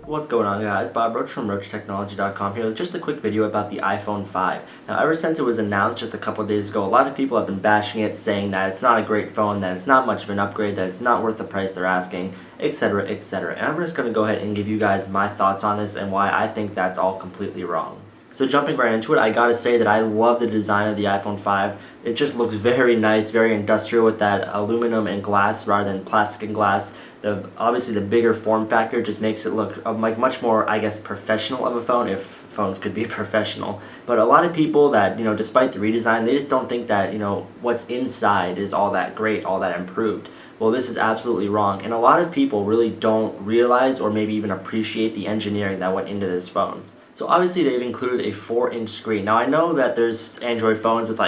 What's going on, guys? Bob Roche from RocheTechnology.com here with just a quick video about the iPhone 5. Now, ever since it was announced just a couple of days ago, a lot of people have been bashing it, saying that it's not a great phone, that it's not much of an upgrade, that it's not worth the price they're asking, etc, etc. And I'm just going to go ahead and give you guys my thoughts on this and why I think that's all completely wrong. So jumping right into it, I gotta say that I love the design of the iPhone 5. It just looks very nice, very industrial with that aluminum and glass rather than plastic and glass. Obviously the bigger form factor just makes it look like much more, I guess, professional of a phone, if phones could be professional. But a lot of people that, despite the redesign, they just don't think that, what's inside is all that great, all that improved. Well, this is absolutely wrong, and a lot of people really don't realize or maybe even appreciate the engineering that went into this phone. So obviously they've included a 4-inch screen. Now I know that there's Android phones with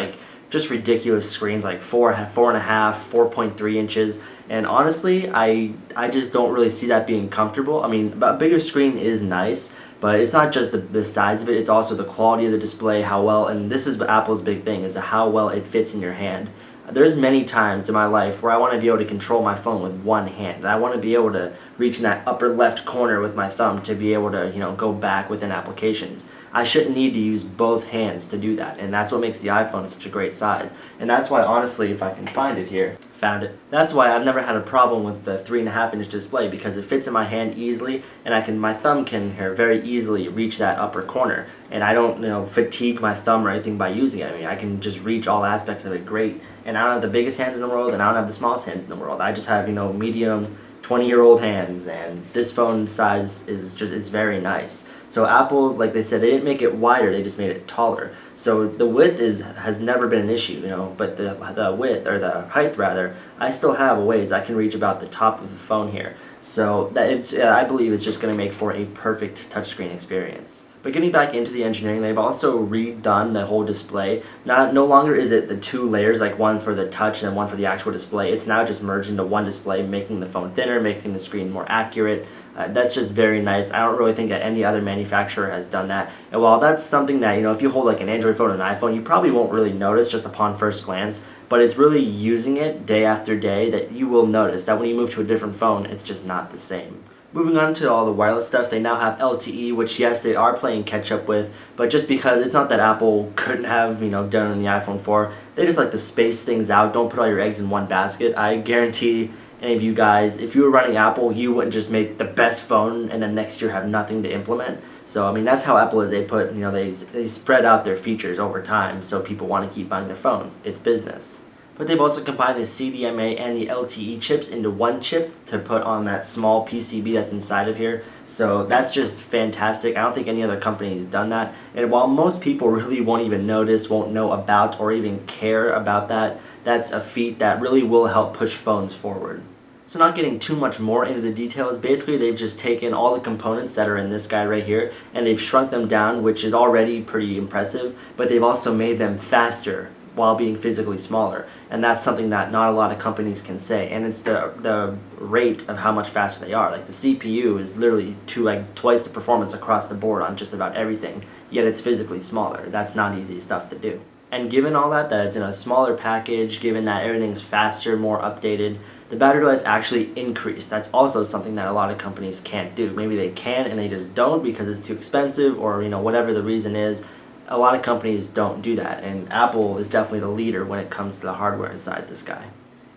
just ridiculous screens like 4.5, 4.3 inches, and honestly I just don't really see that being comfortable. I mean, a bigger screen is nice, but it's not just the size of it, it's also the quality of the display, how well, and this is Apple's big thing, is how well it fits in your hand. There's many times in my life where I want to be able to control my phone with one hand. I want to be able to reach in that upper left corner with my thumb to be able to, go back within applications. I shouldn't need to use both hands to do that, and that's what makes the iPhone such a great size. And that's why, honestly, if I can find it here, found it. That's why I've never had a problem with the 3.5-inch display, because it fits in my hand easily, and my thumb can very easily reach that upper corner, and I don't, fatigue my thumb or anything by using it. I mean, I can just reach all aspects of it great, and I don't have the biggest hands in the world, and I don't have the smallest hands in the world. I just have, medium 20-year-old hands, and this phone size it's very nice. So Apple, like they said, they didn't make it wider, they just made it taller. So the width has never been an issue, but the width, or the height rather, I still have a ways. I can reach about the top of the phone here. So that I believe it's just going to make for a perfect touchscreen experience. But getting back into the engineering, they've also redone the whole display. No longer is it the two layers, like one for the touch and one for the actual display. It's now just merged into one display, making the phone thinner, making the screen more accurate. That's just very nice. I don't really think that any other manufacturer has done that. And while that's something that, if you hold like an Android phone or an iPhone, you probably won't really notice just upon first glance, but it's really using it day after day that you will notice that when you move to a different phone, it's just not the same. Moving on to all the wireless stuff, they now have LTE, which yes, they are playing catch up with, but just because it's not that Apple couldn't have, done in the iPhone 4, they just like to space things out. Don't put all your eggs in one basket. I guarantee any of you guys, if you were running Apple, you wouldn't just make the best phone and then next year have nothing to implement. So I mean, that's how Apple is. They put, they spread out their features over time, so people want to keep buying their phones. It's business. But they've also combined the CDMA and the LTE chips into one chip to put on that small PCB that's inside of here. So that's just fantastic. I don't think any other company has done that. And while most people really won't even notice, won't know about, or even care about that, that's a feat that really will help push phones forward. So not getting too much more into the details, basically they've just taken all the components that are in this guy right here and they've shrunk them down, which is already pretty impressive, but they've also made them faster while being physically smaller, and that's something that not a lot of companies can say, and it's the rate of how much faster they are. Like the CPU is literally twice the performance across the board on just about everything, yet it's physically smaller. That's not easy stuff to do. And given all that it's in a smaller package, given that everything's faster, more updated, the battery life actually increased. That's also something that a lot of companies can't do. Maybe they can and they just don't because it's too expensive, or whatever the reason is. A lot of companies don't do that, and Apple is definitely the leader when it comes to the hardware inside this guy.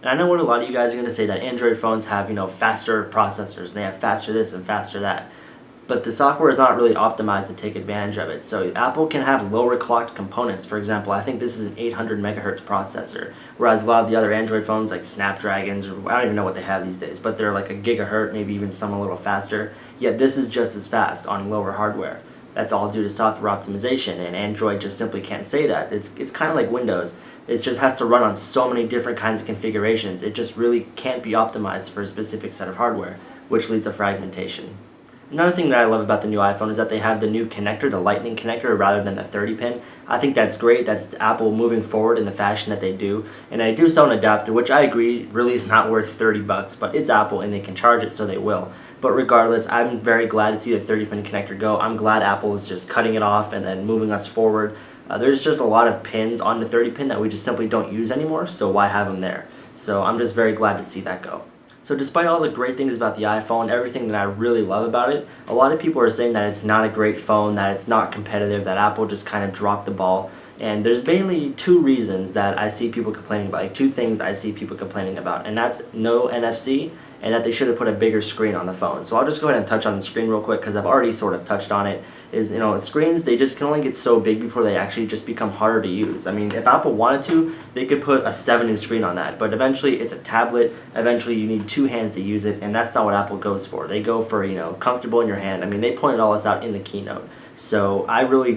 And I know what a lot of you guys are going to say, that Android phones have, faster processors, they have faster this and faster that. But the software is not really optimized to take advantage of it. So Apple can have lower clocked components. For example, I think this is an 800 megahertz processor, whereas a lot of the other Android phones like Snapdragons, or I don't even know what they have these days, but they're like a gigahertz, maybe even some a little faster. Yet this is just as fast on lower hardware. That's all due to software optimization, and Android just simply can't say that. It's kind of like Windows. It just has to run on so many different kinds of configurations. It just really can't be optimized for a specific set of hardware, which leads to fragmentation. Another thing that I love about the new iPhone is that they have the new connector, the lightning connector, rather than the 30-pin. I think that's great. That's Apple moving forward in the fashion that they do. And I do sell an adapter, which I agree really is not worth 30 bucks, but it's Apple and they can charge it, so they will. But regardless, I'm very glad to see the 30-pin connector go. I'm glad Apple is just cutting it off and then moving us forward. There's just a lot of pins on the 30-pin that we just simply don't use anymore, so why have them there? So I'm just very glad to see that go. So despite all the great things about the iPhone, everything that I really love about it, a lot of people are saying that it's not a great phone, that it's not competitive, that Apple just kind of dropped the ball. And there's mainly two reasons that I see people complaining about, like two things I see people complaining about, and that's no NFC and that they should have put a bigger screen on the phone. So I'll just go ahead and touch on the screen real quick because I've already sort of touched on it. Screens, they just can only get so big before they actually just become harder to use. I mean, if Apple wanted to, they could put a 7-inch screen on that, but eventually it's a tablet. Eventually you need two hands to use it, and that's not what Apple goes for. They go for, comfortable in your hand. I mean, they pointed all this out in the keynote. So I really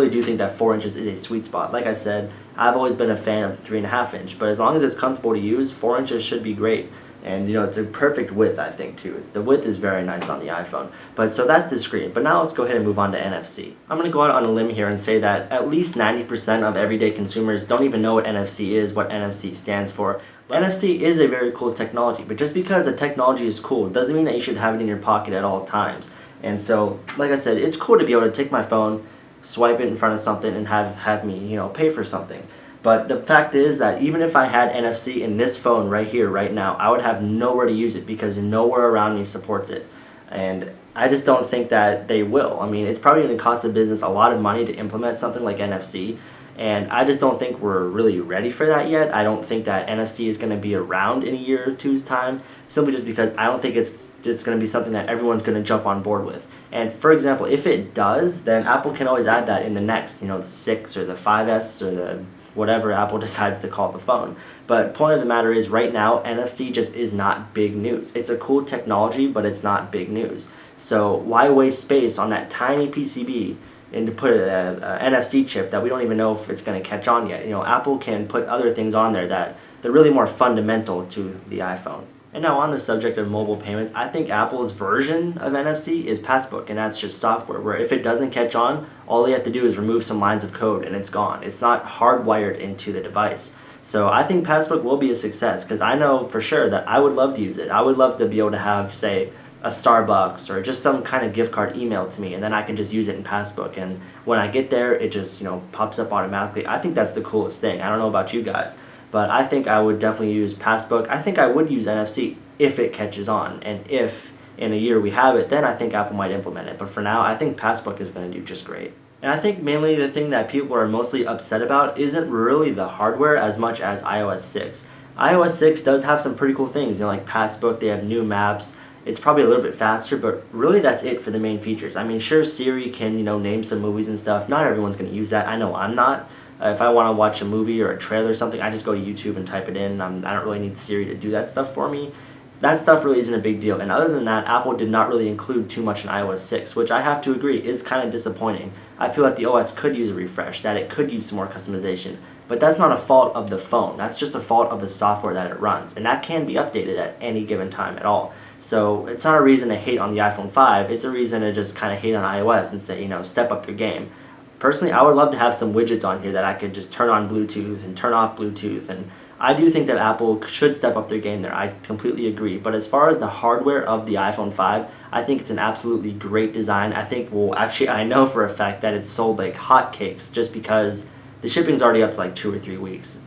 do think that 4 inches is a sweet spot. Like I said, I've always been a fan of 3.5 inch, but as long as it's comfortable to use, 4 inches should be great. And it's a perfect width, I think, too. The width is very nice on the iPhone. But so that's the screen. But now let's go ahead and move on to NFC. I'm going to go out on a limb here and say that at least 90% of everyday consumers don't even know what NFC is, what NFC stands for. NFC is a very cool technology, but just because a technology is cool doesn't mean that you should have it in your pocket at all times. And so, like I said, it's cool to be able to take my phone, swipe it in front of something, and have me, pay for something. But the fact is that even if I had NFC in this phone right here, right now, I would have nowhere to use it because nowhere around me supports it. And I just don't think that they will. I mean, it's probably going to cost the business a lot of money to implement something like NFC. And I just don't think we're really ready for that yet. I don't think that NFC is going to be around in a year or two's time, simply just because I don't think it's just going to be something that everyone's going to jump on board with. And for example, if it does, then Apple can always add that in the next, the 6 or the 5S or the whatever Apple decides to call the phone. But point of the matter is, right now, NFC just is not big news. It's a cool technology, but it's not big news. So why waste space on that tiny PCB and to put a NFC chip that we don't even know if it's going to catch on yet? Apple can put other things on there that they're really more fundamental to the iPhone. And now on the subject of mobile payments, I think Apple's version of NFC is Passbook, and that's just software where if it doesn't catch on, all you have to do is remove some lines of code and it's gone. It's not hardwired into the device. So I think Passbook will be a success because I know for sure that I would love to use it. I would love to be able to have, say, a Starbucks or just some kind of gift card emailed to me, and then I can just use it in Passbook, and when I get there it just pops up automatically. I think that's the coolest thing. I don't know about you guys, but I think I would definitely use Passbook. I think I would use NFC if it catches on, and if in a year we have it, then I think Apple might implement it. But for now, I think Passbook is going to do just great. And I think mainly the thing that people are mostly upset about isn't really the hardware as much as iOS 6. iOS 6 does have some pretty cool things, like Passbook. They have new maps. It's probably a little bit faster, but really that's it for the main features. I mean, sure, Siri can, name some movies and stuff. Not everyone's going to use that. I know I'm not. If I want to watch a movie or a trailer or something, I just go to YouTube and type it in. I don't really need Siri to do that stuff for me. That stuff really isn't a big deal. And other than that, Apple did not really include too much in iOS 6, which I have to agree is kind of disappointing. I feel like the OS could use a refresh, that it could use some more customization. But that's not a fault of the phone. That's just a fault of the software that it runs. And that can be updated at any given time at all. So it's not a reason to hate on the iPhone 5. It's a reason to just kind of hate on iOS and say, step up your game. Personally, I would love to have some widgets on here that I could just turn on Bluetooth and turn off Bluetooth, and I do think that Apple should step up their game there. I completely agree. But as far as the hardware of the iPhone 5, I think it's an absolutely great design. I think, I know for a fact that it's sold like hotcakes just because the shipping's already up to like 2 or 3 weeks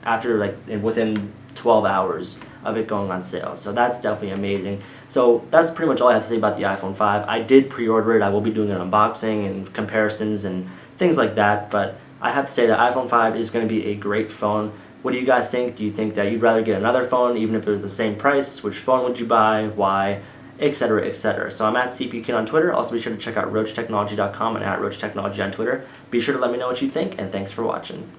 within 12 hours of it going on sale. So that's definitely amazing. So that's pretty much all I have to say about the iPhone 5. I did pre-order it. I will be doing an unboxing and comparisons and things like that. But I have to say that iPhone 5 is going to be a great phone. What do you guys think? Do you think that you'd rather get another phone even if it was the same price? Which phone would you buy? Why? Etc, etc. So I'm at CPUKid on Twitter. Also be sure to check out RocheTechnology.com and at RocheTechnology on Twitter. Be sure to let me know what you think, and thanks for watching.